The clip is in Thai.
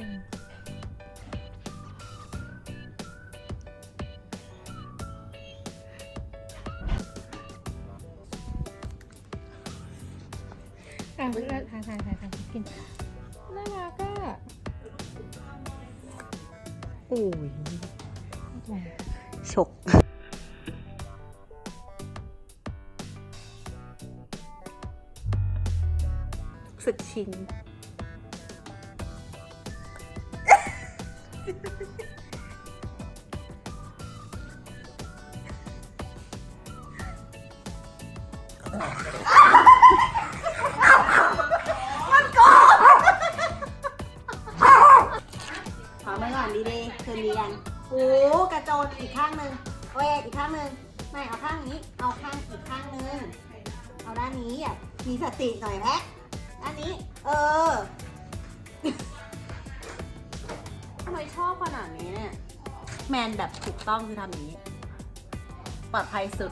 มถ่ายกินน่ารักอ่ะโอ้ยฉกสึกชินขอไม่ก่อนดีๆคืนดีกันโอ้กระโจนอีกข้างหนึ่งโอ้ยอีกข้างหนึ่งไม่เอาข้างนี้เอาข้างอีกข้างหนึ่งเอาด้านนี้อ่ะมีสติหน่อยแพะด้านนี้ทำไมชอบขนาดนี้เนี่ยแมนแบบถูกต้องคือทำอย่างนี้ปลอดภัยสุด